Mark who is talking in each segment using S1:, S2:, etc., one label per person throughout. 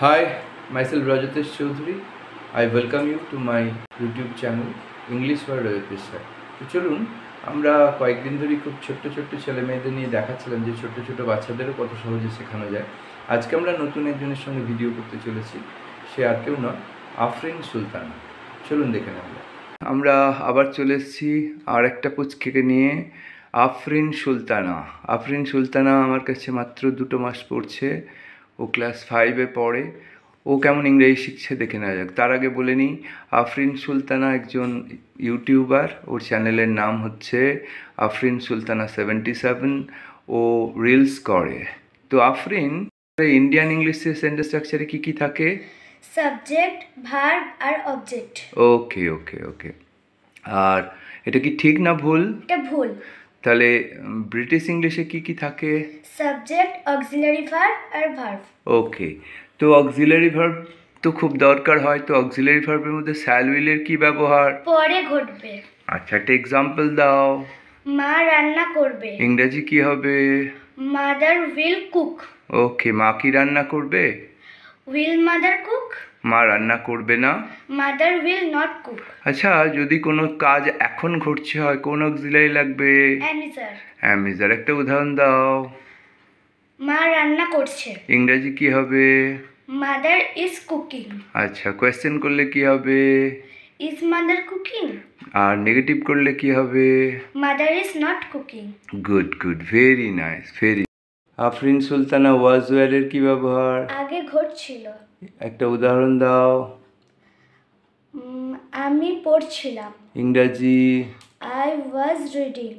S1: Hi, myself Rajatesh Chaudhary. I welcome you to my YouTube channel English for Rajatesh Sir. তো চলুন আমরা কয়েকদিন ধরে খুব ছোট্ট ছোট্ট ছেলে মেয়েদের নিয়ে দেখাচ্ছিলাম যে ছোট্ট ছোট্ট বাচ্চাদেরও কত সহজে শেখানো যায়। আজকে আমরা নতুন একজনের সঙ্গে ভিডিও করতে চলেছি। সে আর কেউ নয়, আফরিন সুলতানা। চলুন দেখে নেব। আমরা আবার চলে এসেছি আর একটা পুচকিকে নিয়ে, আফরিন সুলতানা। আফরিন সুলতানা আমার কাছে মাত্র 2 মাস পড়ছে। ও ক্লাস 5-এ পড়ে। ও কেমন ইংরেজি শিখছে দেখে নেওয়া যাক। তার আগে বলে নিই, আফরিন সুলতানা একজন ইউটিউবার। ওর চ্যানেলের নাম হচ্ছে আফরিন সুলতানা 77। ও রিলস করে। তো আফরিন, ইন্ডিয়ান ইংলিশের সেন্টেন্স স্ট্রাকচারে কী কী থাকে?
S2: সাবজেক্ট, ভার্ব আর অবজেক্ট।
S1: ওকে ওকে ওকে। আর এটা কি ঠিক না ভুল?
S2: এটা ভুল।
S1: তাহলে ব্রিটিশ ইংলিশে কি কি থাকে?
S2: সাবজেক্ট, অক্সিলারি ভার্ব আর ভার্ব।
S1: ওকে। তো অক্সিলারি ভার্ব তো খুব দরকার হয়। তো অক্সিলারি ভার্বের মধ্যে শ্যাল উইলের কি ব্যবহার?
S2: পরে ঘটবে।
S1: আচ্ছা, একটা এক্সাম্পল দাও।
S2: মা রান্না করবে।
S1: ইংরেজি কি হবে?
S2: Mother will cook.
S1: ওকে, মা কি রান্না করবে?
S2: Will mother cook?
S1: মা রান্না করবে না।
S2: Mother will not cook.
S1: আচ্ছা, যদি কোনো কাজ এখন ঘটছে হয়, কোন অক্সিলারি লাগবে?
S2: অ্যামিজার।
S1: অ্যামিজার। একটা উদাহরণ দাও।
S2: মা রান্না করছে।
S1: ইংরেজি কি হবে?
S2: Mother is cooking.
S1: আচ্ছা, কোয়েশ্চেন করলে কি হবে?
S2: Is mother cooking?
S1: আর নেগেটিভ করলে কি হবে?
S2: Mother is not cooking.
S1: Good good, very nice, very. Afrin Sultana was ওয়্যারের কি ব্যবহার?
S2: আগে ঘটছিল।
S1: একটা উদাহরণ দাও।
S2: আমি পড়ছিলাম।
S1: ইংরাজি?
S2: I was reading.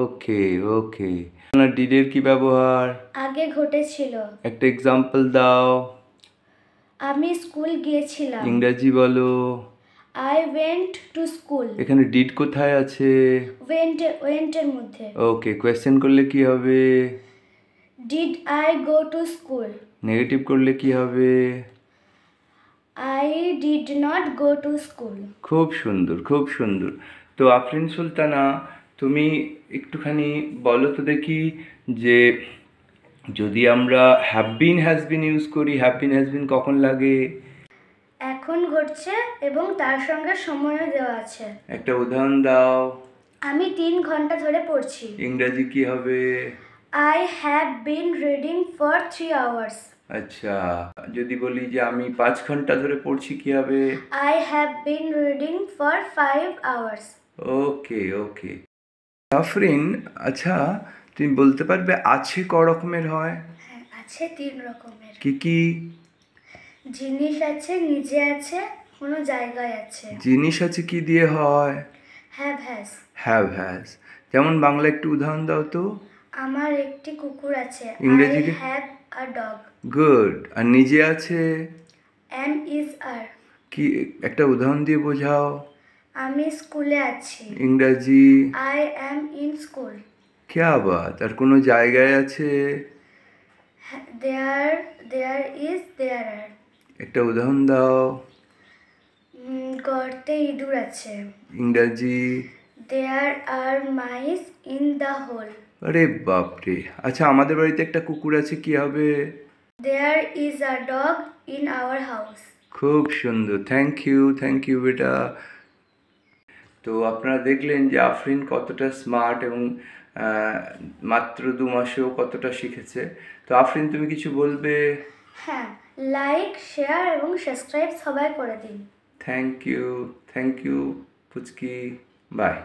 S1: ওকে ওকে। ডিডের কি ব্যবহার?
S2: আগে ঘটেছিল।
S1: একটা এক্সাম্পল দাও।
S2: আমি স্কুল গিয়েছিলাম।
S1: ইংরাজি বলো।
S2: I went to school.
S1: এখানে ডিড কোথায় আছে?
S2: ওয়েন্টের মধ্যে।
S1: ওকে, কোয়েশ্চেন করলে কি হবে?
S2: Did I go to school?
S1: Negative করলে কি হবে?
S2: I did not go to school.
S1: খুব সুন্দর, খুব সুন্দর। তো আফরিন সুলতানা, তুমি একটুখানি বলো তো দেখি, যে যদি আমরা have been has been use করি, হ্যাভ বিন হ্যাজ বিন কখন লাগে?
S2: এখন ঘটছে এবং তার সঙ্গে সময়ও দেওয়া আছে।
S1: একটা উদাহরণ দাও।
S2: আমি 3 ঘন্টা ধরে পড়ছি।
S1: ইংরাজি কি হবে?
S2: I have been reading for 3 hours.
S1: আচ্ছা, যদি বলি যে আমি 5 ঘন্টা ধরে পড়ছি কি হবে?
S2: I have been reading for 5 hours.
S1: Okay okay. Afrin, আচ্ছা তুমি বলতে পারবে আছে ক রকমের হয়?
S2: হ্যাঁ, আছে 3 রকমের।
S1: কি কি?
S2: জিনিস আছে, নিজে আছে, কোনো জায়গায় আছে।
S1: জিনিস আছে কি দিয়ে হয়?
S2: Have has.
S1: Have has. যেমন বাংলা একটু উদাহরণ দাও তো।
S2: আমার একটি কুকুর আছে।
S1: ইংরেজি
S2: I have a dog.
S1: Good. আর নিজে আছে?
S2: am is are.
S1: কি, একটা উদাহরণ দিয়ে বোঝাও।
S2: আমি স্কুলে আছি।
S1: ইংরাজি?
S2: I am in school.
S1: ক্যা বাত। আর কোনো জায়গায় আছে?
S2: there is there are.
S1: একটা উদাহরণ দাও।
S2: গর্তে ইঁদুর আছে।
S1: ইংরাজি?
S2: there are mice in the hole.
S1: আরে বাপরে। আচ্ছা, আমাদের বাড়িতে একটা কুকুর আছে, কি হবে?
S2: there is a dog in our house.
S1: খুব সুন্দর, থ্যাংক ইউ বেটা। তো আপনারা দেখলেন যে আফরিন কতটা স্মার্ট এবং মাত্র 2 মাসেও কতটা শিখেছে। তো আফরিন, তুমি কিছু বলবে?
S2: হ্যাঁ, লাইক, শেয়ার এবং সাবস্ক্রাইব সবাই করে দিন।
S1: থ্যাংক ইউ পুচকি, বাই।